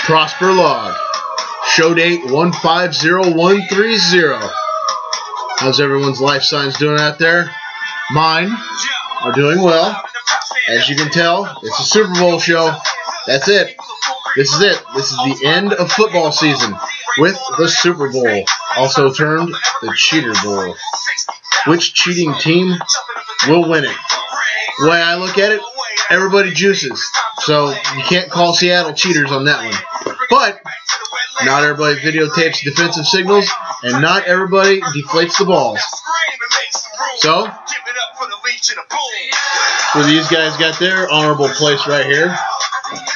Prosper log. Show date 150130. How's everyone's life signs doing out there? Mine are doing well. As you can tell, it's a Super Bowl show. That's it. This is it. This is the end of football season with the Super Bowl, also termed the Cheater Bowl. Which cheating team will win it? The way I look at it, everybody juices. So you can't call Seattle cheaters on that one. But not everybody videotapes defensive signals, and not everybody deflates the balls. So these guys got their honorable place right here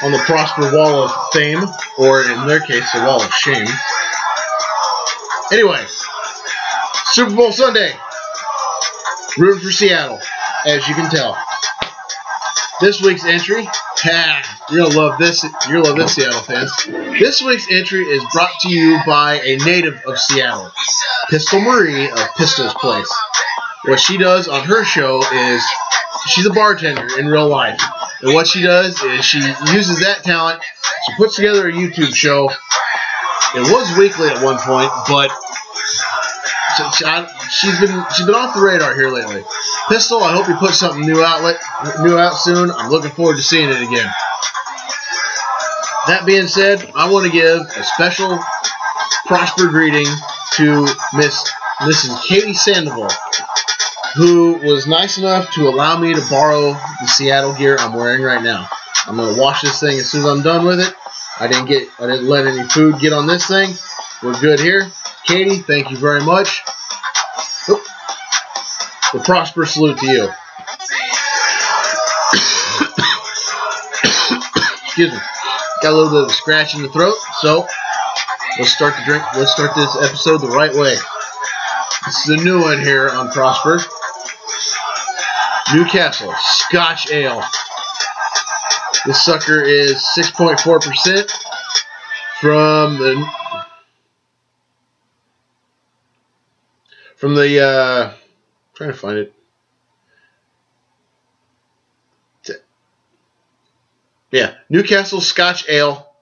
on the Prosper Wall of Fame, or in their case, the Wall of Shame. Anyway, Super Bowl Sunday. Rooting for Seattle, as you can tell. This week's entry, you're gonna love this. You're gonna love this, Seattle fans. This week's entry is brought to you by a native of Seattle, Pistol Marie of Pistol's Place. What she does on her show is she's a bartender in real life, and what she does is she uses that talent. She puts together a YouTube show. It was weekly at one point, but she's been off the radar here lately. Pistol, I hope you put something new out soon. I'm looking forward to seeing it again. That being said, I want to give a special Prosper greeting to Mrs. Katie Sandoval, who was nice enough to allow me to borrow the Seattle gear I'm wearing right now. I'm gonna wash this thing as soon as I'm done with it. I didn't let any food get on this thing. We're good here. Katie, thank you very much. Oop. The Prosper salute to you. Excuse me. Got a little bit of a scratch in the throat, so let's start the drink. Let's start this episode the right way. This is a new one here on Prosper. Castle Scotch Ale. This sucker is 6.4% from the trying to find it. Yeah, Castle Scotch Ale,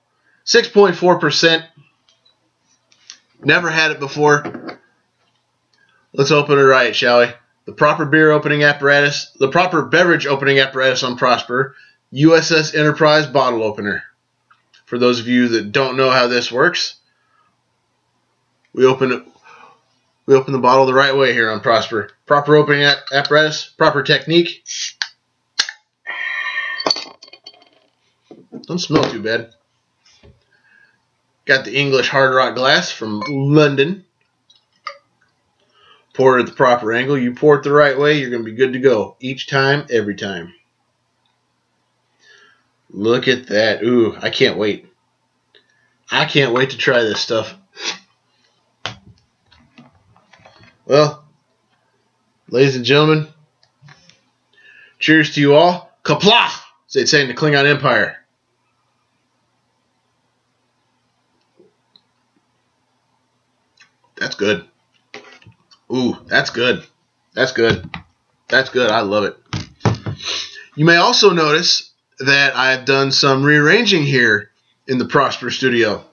6.4%. Never had it before. Let's open it right, shall we? The proper beverage opening apparatus on Prosper, USS Enterprise bottle opener. For those of you that don't know how this works, we open the bottle the right way here on Prosper. Proper opening apparatus, proper technique. Don't smell too bad. Got the English Hard Rock glass from London. Pour it at the proper angle. You pour it the right way, you're going to be good to go. Each time, every time. Look at that. Ooh, I can't wait. I can't wait to try this stuff. Well, ladies and gentlemen, cheers to you all. Kapla! As they'd say in the Klingon Empire. That's good. Ooh, that's good. That's good. That's good. I love it. You may also notice that I've done some rearranging here in the Prosper studio.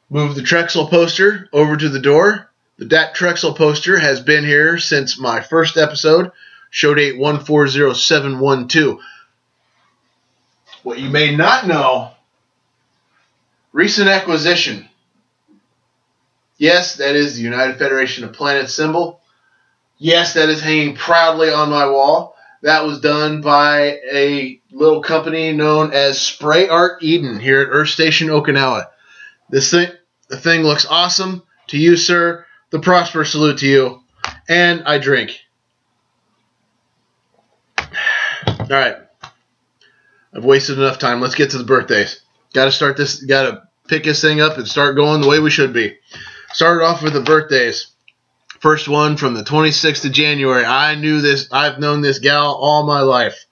Move the Trexel poster over to the door. That Trexel poster has been here since my first episode, show date 140712. What you may not know, recent acquisition. Yes, that is the United Federation of Planets symbol. Yes, that is hanging proudly on my wall. That was done by a little company known as Spray Art Eden here at Earth Station, Okinawa. The thing looks awesome. To you, sir, the Prosper salute to you. And I drink. All right. I've wasted enough time. Let's get to the birthdays. Got to pick this thing up and start going the way we should be. Started off with the birthdays. First one from the 26th of January. I knew this. I've known this gal all my life.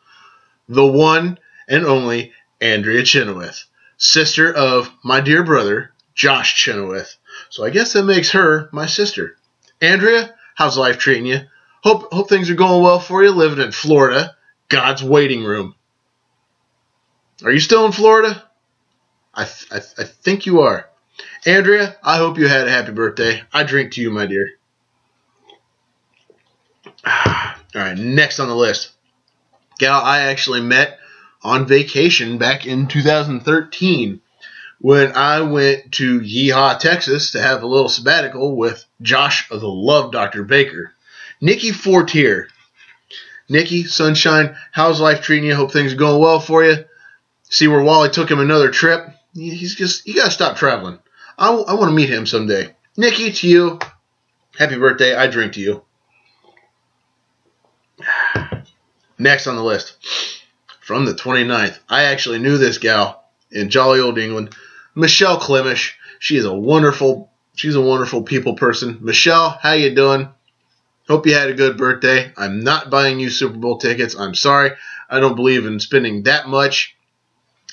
The one and only Andrea Chenoweth. Sister of my dear brother, Josh Chenoweth. So I guess that makes her my sister. Andrea, how's life treating you? Hope things are going well for you living in Florida. God's waiting room. Are you still in Florida? I think you are. Andrea, I hope you had a happy birthday. I drink to you, my dear. All right, next on the list. Gal I actually met on vacation back in 2013 when I went to Yeehaw, Texas to have a little sabbatical with Josh of the Love Dr. Baker. Niki Fortier. Niki, sunshine, how's life treating you? Hope things are going well for you. See where Wally took him another trip. You got to stop traveling. I want to meet him someday. Niki, to you, happy birthday. I drink to you. Next on the list, from the 29th, I actually knew this gal in jolly old England, Michelle Clemish. She's a wonderful people person. Michelle, how you doing? Hope you had a good birthday. I'm not buying you Super Bowl tickets. I'm sorry. I don't believe in spending that much.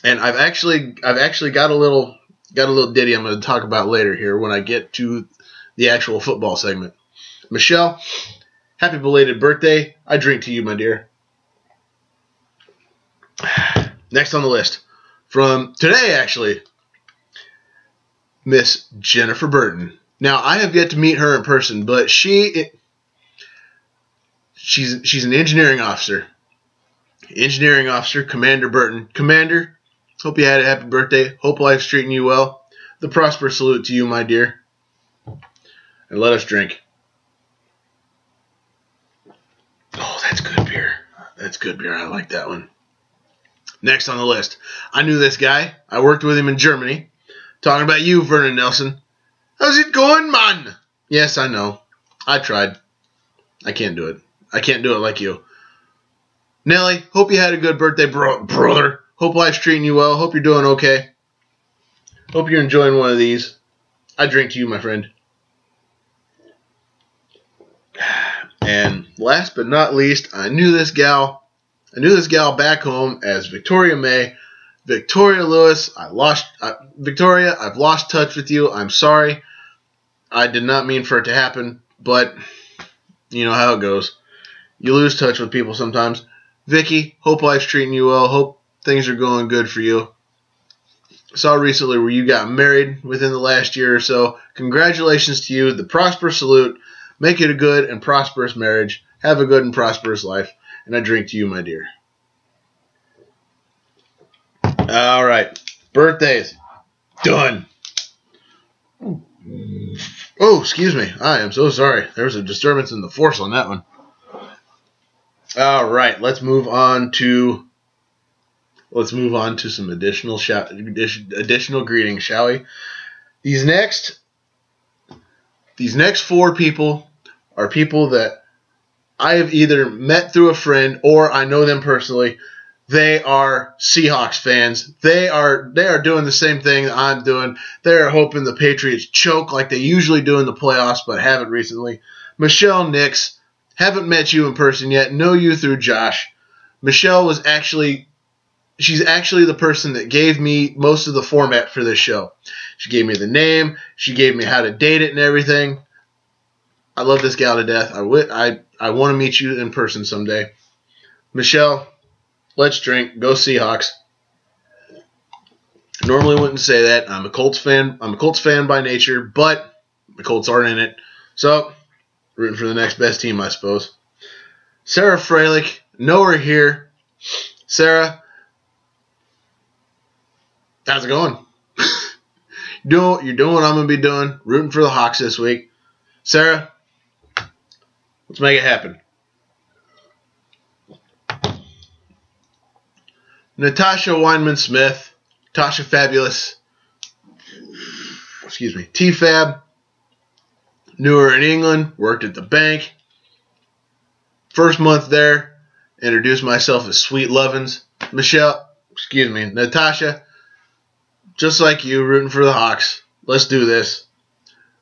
And I've actually got a little ditty I'm going to talk about later here when I get to the actual football segment. Michelle, happy belated birthday. I drink to you, my dear. Next on the list, from today actually, Miss Jennifer Burton. Now, I have yet to meet her in person, but she's an engineering officer. Engineering officer, Commander Burton. Commander, hope you had a happy birthday. Hope life's treating you well. The prosperous salute to you, my dear. And let us drink. Oh, that's good beer. That's good beer. I like that one. Next on the list, I knew this guy. I worked with him in Germany. Talking about you, Vernon Nelson. How's it going, man? Yes, I know. I tried. I can't do it. I can't do it like you. Nelly, hope you had a good birthday, brother. Hope life's treating you well. Hope you're doing okay. Hope you're enjoying one of these. I drink to you, my friend. And last but not least, I knew this gal back home as Victoria May. Victoria Lewis, Victoria, I've lost touch with you. I'm sorry. I did not mean for it to happen, but you know how it goes. You lose touch with people sometimes. Vicky, hope life's treating you well. Hope things are going good for you. Saw recently where you got married within the last year or so. Congratulations to you. The prosperous salute. Make it a good and prosperous marriage. Have a good and prosperous life. And I drink to you, my dear. All right. Birthdays. Done. Oh, excuse me. I am so sorry. There was a disturbance in the force on that one. All right. Let's move on to some additional greetings, shall we? These next 4 people are people that I have either met through a friend or I know them personally. They are Seahawks fans. They are doing the same thing that I'm doing. They are hoping the Patriots choke like they usually do in the playoffs, but haven't recently. Michelle Nix, haven't met you in person yet. Know you through Josh. Michelle she's actually the person that gave me most of the format for this show. She gave me the name. She gave me how to date it and everything. I love this gal to death. I want to meet you in person someday. Michelle, let's drink. Go Seahawks. Normally wouldn't say that. I'm a Colts fan. I'm a Colts fan by nature, but the Colts aren't in it. So, rooting for the next best team, I suppose. Sarah Freilich, know her here. Sarah, how's it going? You're doing what I'm going to be doing. Rooting for the Hawks this week. Sarah, let's make it happen. Natascha Weinman-Smith. Tasha Fabulous. Excuse me. T-Fab. Knew her in England. Worked at the bank. First month there. Introduced myself as Sweet Lovins. Natasha. Just like you, rooting for the Hawks. Let's do this.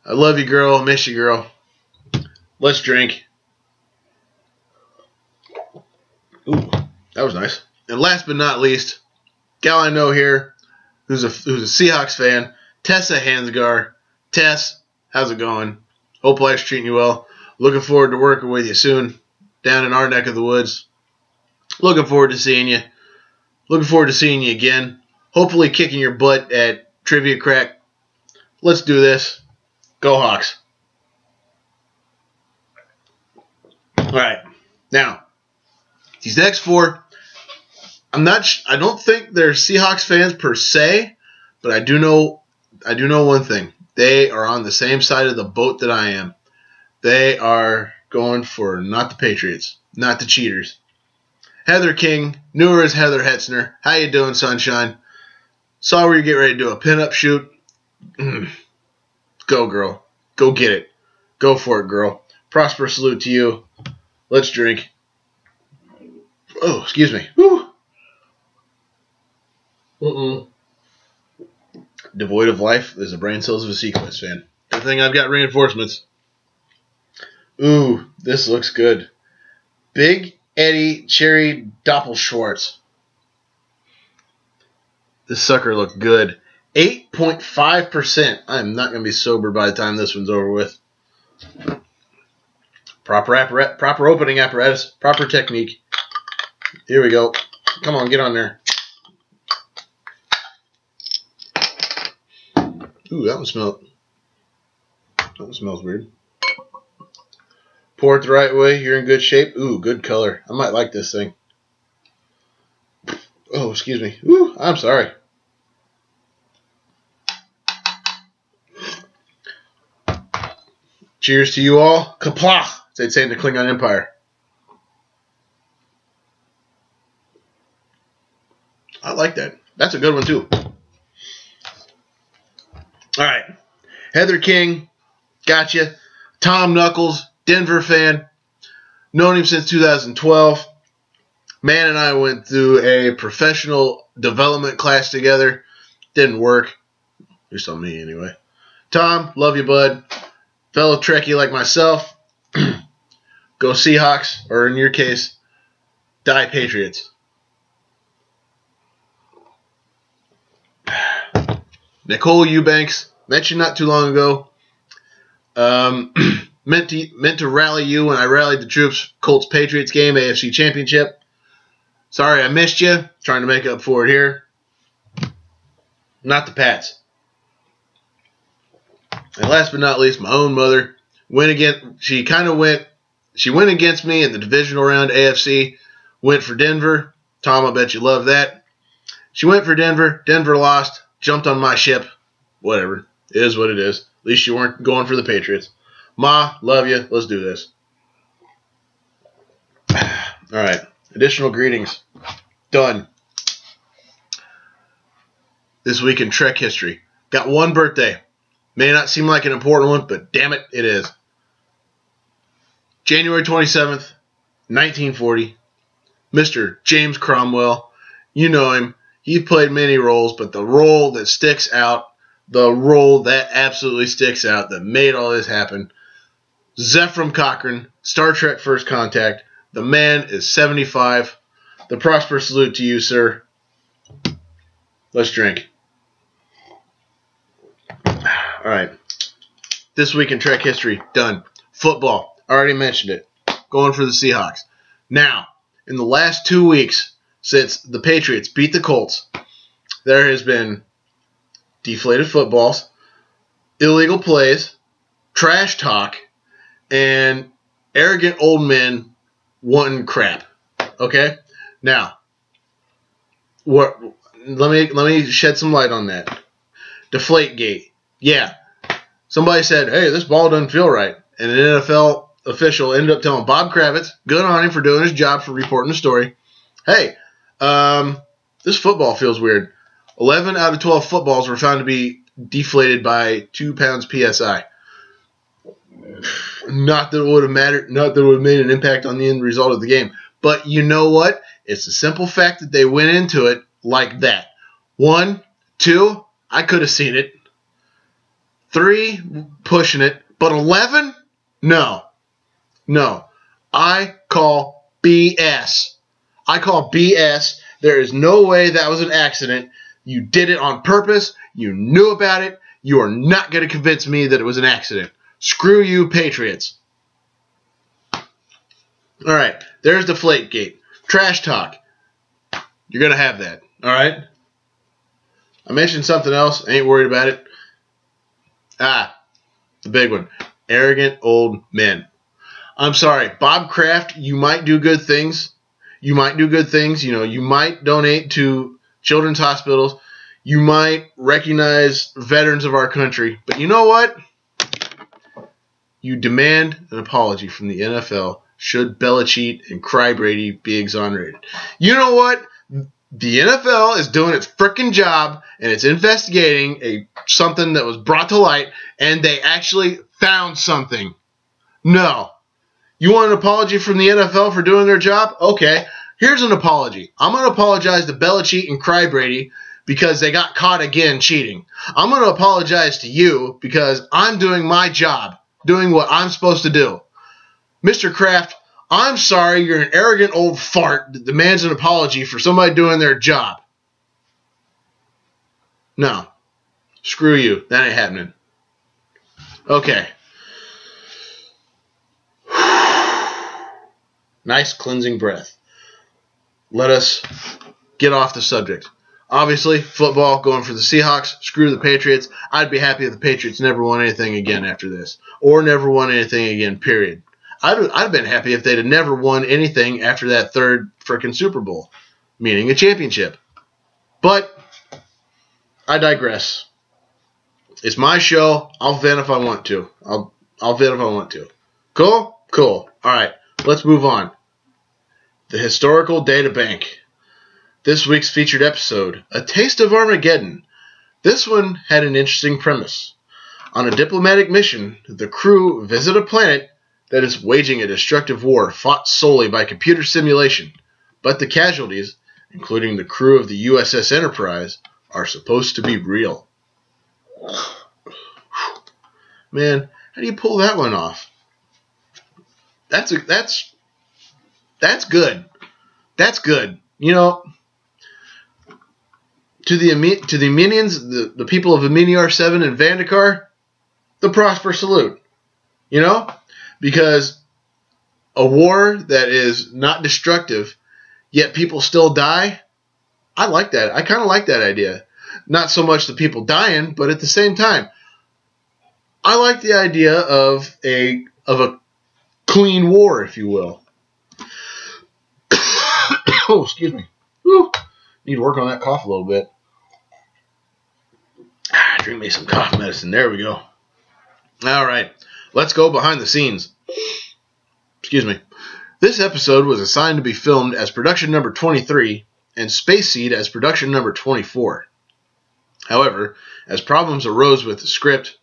I love you, girl. I miss you, girl. Let's drink. Ooh, that was nice. And last but not least, gal I know here, who's a Seahawks fan, Tessa Hansgar. Tess, how's it going? Hope life's treating you well. Looking forward to working with you soon down in our neck of the woods. Looking forward to seeing you. Looking forward to seeing you again. hopefully kicking your butt at Trivia Crack. Let's do this. Go Hawks. All right. Now, these next four, I don't think they're Seahawks fans per se, but I do know one thing. They are on the same side of the boat that I am. They are going for not the Patriots, not the cheaters. Heather King, newer as Heather Hetzner. How you doing, sunshine? Saw where you get ready to do a pinup shoot. Go, girl. Go get it. Go for it, girl. Prosper salute to you. Let's drink. Oh, excuse me. Woo. Devoid of life is the brain cells of a Sequest fan. Good thing I've got reinforcements. Ooh, this looks good. Big Eddy Cherry Doppelschwarz. This sucker looked good. 8.5%. I'm not going to be sober by the time this one's over with. Proper opening apparatus. Proper technique. Here we go. Come on, get on there. Ooh, that one smells weird. Pour it the right way. You're in good shape. Ooh, good color. I might like this thing. Oh, excuse me. Ooh, I'm sorry. Cheers to you all. Kapla! They'd say in the Klingon Empire. I like that. That's a good one, too. All right. Heather King, gotcha. Tom Knuckles, Denver fan. Known him since 2012. Man and I went through a professional development class together. Didn't work. At least on me, anyway. Tom, love you, bud. Fellow Trekkie like myself. Go Seahawks, or in your case, die Patriots. Nichole Eubanks, met you not too long ago. Meant to rally you when I rallied the troops. Colts Patriots game, AFC Championship. Sorry I missed you. Trying to make up for it here. Not the Pats. And last but not least, my own mother went against. She went against me in the divisional round AFC. Went for Denver. Tom, I bet you love that. She went for Denver. Denver lost. Jumped on my ship. Whatever. It is what it is. At least you weren't going for the Patriots. Ma, love you. Let's do this. All right. Additional greetings. Done. This week in Trek history. Got one birthday. May not seem like an important one, but damn it, it is. January 27th, 1940. Mr. James Cromwell. You know him. He played many roles, but the role that sticks out, the role that absolutely sticks out, that made all this happen, Zephram Cochrane, Star Trek First Contact. The man is 75. The Prosper salute to you, sir. Let's drink. All right. This week in Trek history, done. Football, already mentioned it. Going for the Seahawks. Now, in the last 2 weeks, since the Patriots beat the Colts, there has been deflated footballs, illegal plays, trash talk, and arrogant old men wanting crap. Okay? Now, let me shed some light on that. Deflategate. Yeah. Somebody said, hey, this ball doesn't feel right. And an NFL official ended up telling Bob Kravitz, good on him for doing his job for reporting the story, hey, this football feels weird. 11 out of 12 footballs were found to be deflated by 2 pounds PSI. Not that it would have mattered, not that it would have made an impact on the end result of the game. But you know what? It's the simple fact that they went into it like that. 1, 2, I could have seen it. 3, pushing it. But 11? No. I call BS. I call BS. There is no way that was an accident. You did it on purpose. You knew about it. You are not going to convince me that it was an accident. Screw you, Patriots. All right. There's Deflategate. Trash talk. You're going to have that. All right? I mentioned something else. I ain't worried about it. The big one. Arrogant old men. I'm sorry. Bob Kraft, you might do good things. You might do good things. You know, you might donate to children's hospitals. You might recognize veterans of our country. But you know what? You demand an apology from the NFL should Belichick and Crybrady be exonerated. You know what? The NFL is doing its frickin' job, and it's investigating something that was brought to light, and they actually found something. No. You want an apology from the NFL for doing their job? Okay. Here's an apology. I'm going to apologize to Belichick and Crybrady because they got caught again cheating. I'm going to apologize to you because I'm doing my job, doing what I'm supposed to do. Mr. Kraft, I'm sorry you're an arrogant old fart that demands an apology for somebody doing their job. No. Screw you. That ain't happening. Okay. Nice cleansing breath. Let us get off the subject. Obviously, football, going for the Seahawks. Screw the Patriots. I'd be happy if the Patriots never won anything again after this. Or never won anything again, period. I'd have been happy if they'd have never won anything after that third frickin' Super Bowl. Meaning a championship. But, I digress. It's my show. I'll vent if I want to. I'll vent if I want to. Cool? Cool. Alright, let's move on. The Historical Data Bank. This week's featured episode, A Taste of Armageddon. This one had an interesting premise. On a diplomatic mission, the crew visit a planet that is waging a destructive war fought solely by computer simulation, but the casualties, including the crew of the USS Enterprise, are supposed to be real. Man, how do you pull that one off? That's good. That's good. You know, to the minions, the people of Aminiar 7 and Vandakar, the prosper salute. You know? Because a war that is not destructive, yet people still die, I like that. I kind of like that idea. Not so much the people dying, but at the same time, I like the idea of a clean war, if you will. Oh, excuse me. Whew. Need to work on that cough a little bit. Drink me some cough medicine. There we go. All right. Let's go behind the scenes. Excuse me. This episode was assigned to be filmed as production number 23 and Space Seed as production number 24. However, as problems arose with the script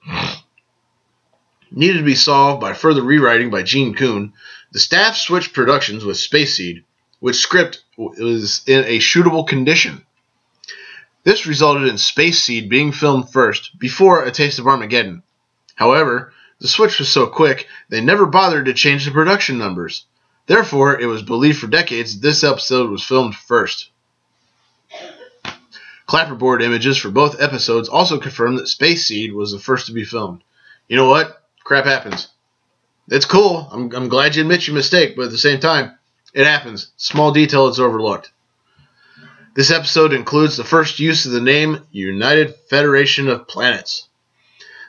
needed to be solved by further rewriting by Gene Kuhn, the staff switched productions with Space Seed, which script was in a shootable condition. This resulted in Space Seed being filmed first before A Taste of Armageddon. However, the switch was so quick, they never bothered to change the production numbers. Therefore, it was believed for decades that this episode was filmed first. Clapperboard images for both episodes also confirmed that Space Seed was the first to be filmed. You know what? Crap happens. It's cool. I'm glad you admit your mistake, but at the same time, it happens. Small detail is overlooked. This episode includes the first use of the name United Federation of Planets.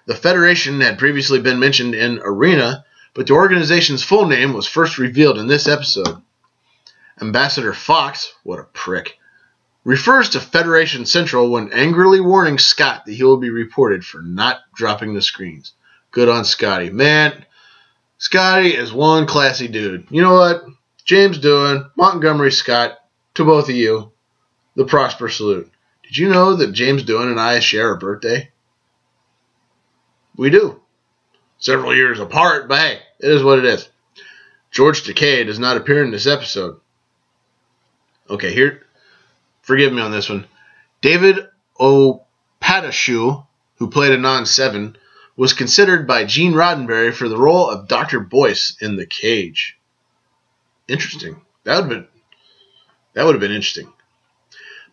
The Federation had previously been mentioned in Arena, but the organization's full name was first revealed in this episode. Ambassador Fox, what a prick, refers to Federation Central when angrily warning Scott that he will be reported for not dropping the screens. Good on Scotty. Man, Scotty is one classy dude. You know what? James Doohan, Montgomery Scott, to both of you, the Prosper salute. Did you know that James Doohan and I share a birthday? We do. Several years apart, but hey, it is what it is. George Takei does not appear in this episode. Okay, here, forgive me on this one. David Opatoshu, who played Anon 7, was considered by Gene Roddenberry for the role of Dr. Boyce in The Cage. Interesting. That would have been interesting.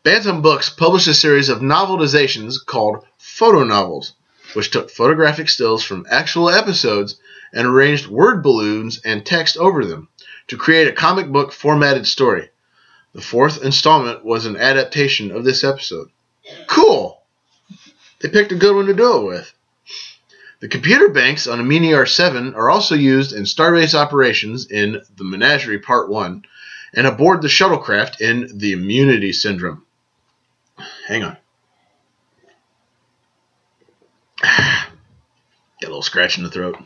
Bantam Books published a series of novelizations called photo novels, which took photographic stills from actual episodes and arranged word balloons and text over them to create a comic book formatted story. The fourth installment was an adaptation of this episode. Cool! They picked a good one to do it with. The computer banks on Amini R7 are also used in Starbase operations in The Menagerie Part 1 and aboard the shuttlecraft in The Immunity Syndrome. Hang on. Got a little scratch in the throat.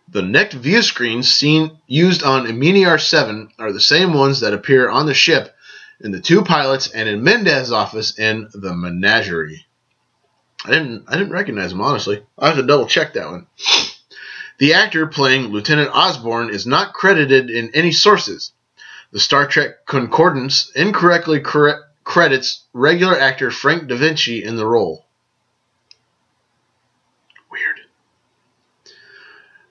The necked view screens used on Amini R7 are the same ones that appear on the ship in The Two Pilots and in Mendez's office in The Menagerie. I didn't recognize him, honestly. I have to double check that one. The actor playing Lieutenant Osborne is not credited in any sources. The Star Trek Concordance incorrectly credits regular actor Frank Da Vinci in the role. Weird.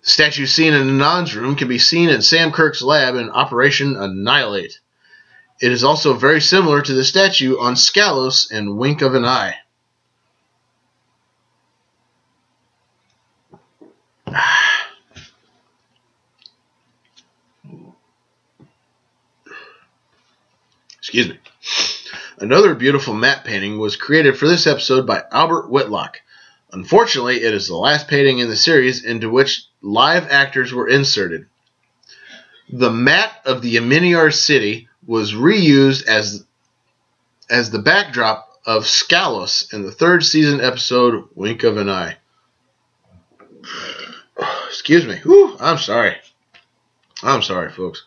The statue seen in Anand's room can be seen in Sam Kirk's lab in Operation Annihilate. It is also very similar to the statue on Scalos and Wink of an Eye. Excuse me. Another beautiful matte painting was created for this episode by Albert Whitlock. Unfortunately, it is the last painting in the series into which live actors were inserted. The matte of the Aminiar City was reused as the backdrop of Scalos in the third season episode Wink of an Eye. Excuse me. Whew, I'm sorry. I'm sorry, folks.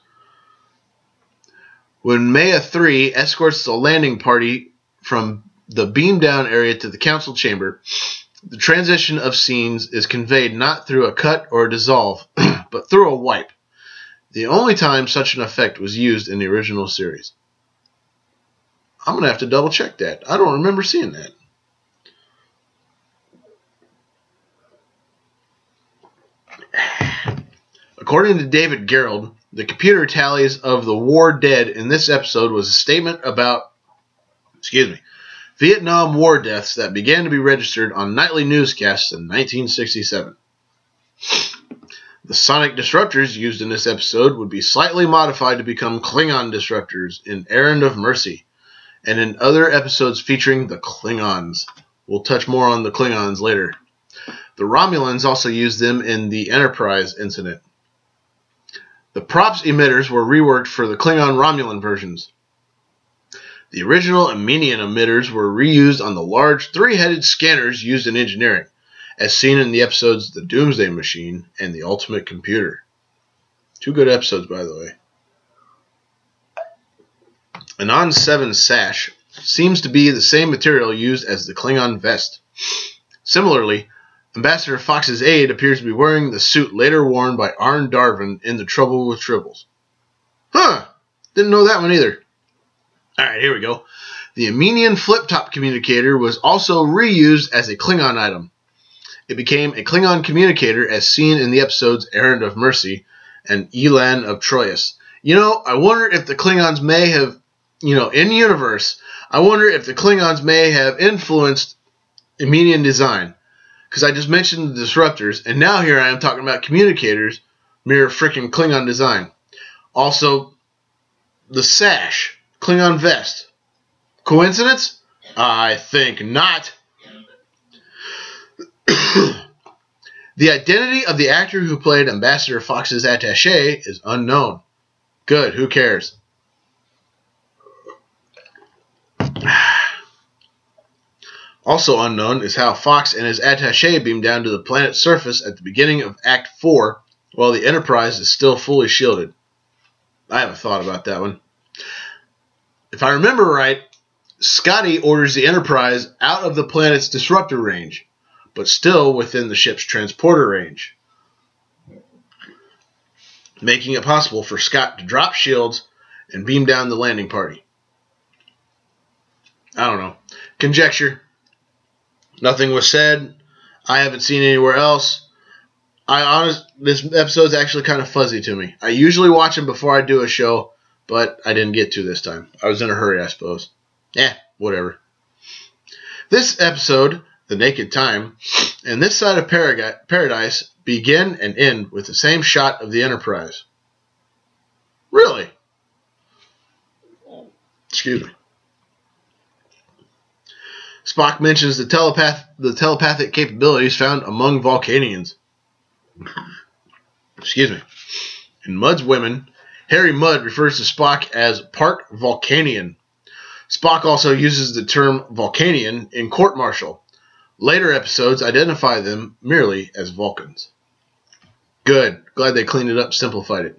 When Maya 3 escorts the landing party from the beam down area to the council chamber, the transition of scenes is conveyed not through a cut or a dissolve, but through a wipe. The only time such an effect was used in the original series. I'm going to have to double check that. I don't remember seeing that. According to David Gerald, the computer tallies of the war dead in this episode was a statement about, Vietnam War deaths that began to be registered on nightly newscasts in 1967. The sonic disruptors used in this episode would be slightly modified to become Klingon disruptors in Errand of Mercy and in other episodes featuring the Klingons. We'll touch more on the Klingons later. The Romulans also used them in the Enterprise incident. The props emitters were reworked for the Klingon-Romulan versions. The original Aminian emitters were reused on the large three-headed scanners used in engineering, as seen in the episodes The Doomsday Machine and The Ultimate Computer. Two good episodes, by the way. Anon 7's sash seems to be the same material used as the Klingon vest. Similarly, Ambassador Fox's aide appears to be wearing the suit later worn by Arn Darvin in The Trouble with Tribbles. Huh! Didn't know that one either. Alright, here we go. The Aminian flip-top communicator was also reused as a Klingon item. It became a Klingon communicator as seen in the episodes Errand of Mercy and Elan of Troyes. I wonder if the Klingons may have, in universe, I wonder if the Klingons may have influenced Aminian design. Because I just mentioned the disruptors, and now here I am talking about communicators, mere freaking Klingon design. Also, the sash, Klingon vest. Coincidence? I think not. The identity of the actor who played Ambassador Fox's attaché is unknown. Good, who cares? Also unknown is how Fox and his attaché beam down to the planet's surface at the beginning of Act 4, while the Enterprise is still fully shielded. I haven't thought about that one. If I remember right, Scotty orders the Enterprise out of the planet's disruptor range, but still within the ship's transporter range, making it possible for Scott to drop shields and beam down the landing party. I don't know. Conjecture. Nothing was said. I haven't seen anywhere else. This episode's actually kind of fuzzy to me. I usually watch them before I do a show, but I didn't get to this time. I was in a hurry, I suppose. Whatever. This episode, The Naked Time, and This Side of Paradise begin and end with the same shot of the Enterprise. Really? Excuse me. Spock mentions the telepathic capabilities found among Vulcanians. Excuse me. In Mudd's Women, Harry Mudd refers to Spock as part Vulcanian. Spock also uses the term Vulcanian in Court Martial. Later episodes identify them merely as Vulcans. Good. Glad they cleaned it up, simplified it.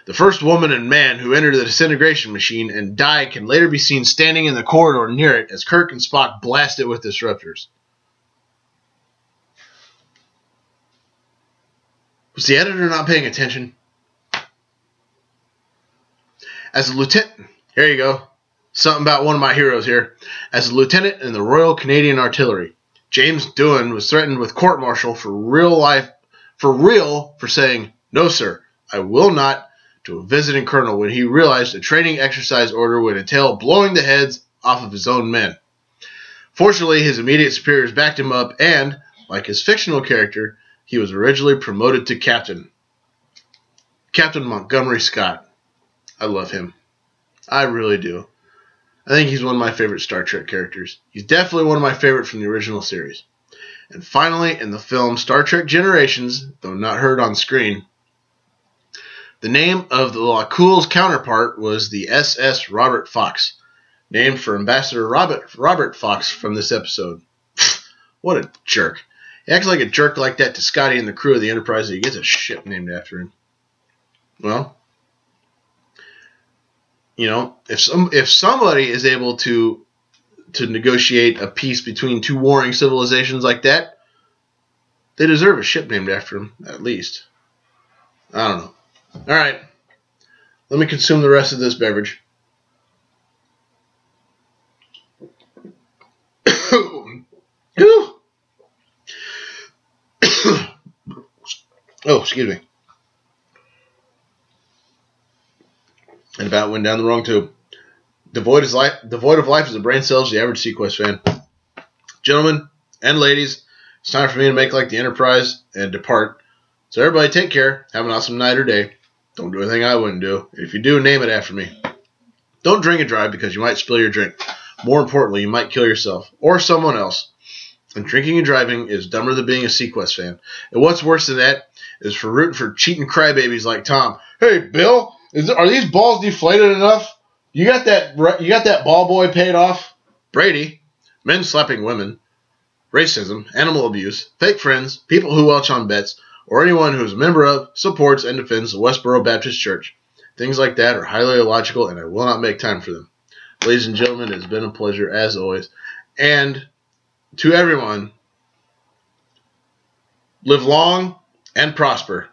The first woman and man who entered the disintegration machine and died can later be seen standing in the corridor near it as Kirk and Spock blast it with disruptors. Was the editor not paying attention? As a lieutenant, here you go. Something about one of my heroes here. As a lieutenant in the Royal Canadian Artillery, James Doohan was threatened with court-martial for saying, "No, sir, I will not," to a visiting colonel when he realized a training exercise order would entail blowing the heads off of his own men. Fortunately, his immediate superiors backed him up and, like his fictional character, he was originally promoted to captain. Captain Montgomery Scott. I love him. I really do. I think he's one of my favorite Star Trek characters. He's definitely one of my favorites from the original series. And finally, in the film Star Trek Generations, though not heard on screen, the name of the Lacoul's counterpart was the SS Robert Fox, named for Ambassador Robert Fox from this episode. What a jerk. He acts like a jerk like that to Scotty and the crew of the Enterprise that he gets a ship named after him. Well, you know, if somebody is able to negotiate a peace between two warring civilizations like that, they deserve a ship named after them, at least. I don't know. All right, let me consume the rest of this beverage. Oh, excuse me. And about went down the wrong tube. Devoid of life is the brain cells of the average Sequest fan. Gentlemen and ladies, it's time for me to make like the Enterprise and depart. So everybody take care. Have an awesome night or day. Don't do anything I wouldn't do. If you do, name it after me. Don't drink and drive because you might spill your drink. More importantly, you might kill yourself or someone else. And drinking and driving is dumber than being a Sequest fan. And what's worse than that is for rooting for cheating crybabies like Tom. Hey, Bill, are these balls deflated enough? You got that ball boy paid off? Brady, men slapping women, racism, animal abuse, fake friends, people who welch on bets, or anyone who is a member of, supports, and defends the Westboro Baptist Church. Things like that are highly illogical, and I will not make time for them. Ladies and gentlemen, it has been a pleasure, as always. And to everyone, live long and prosper.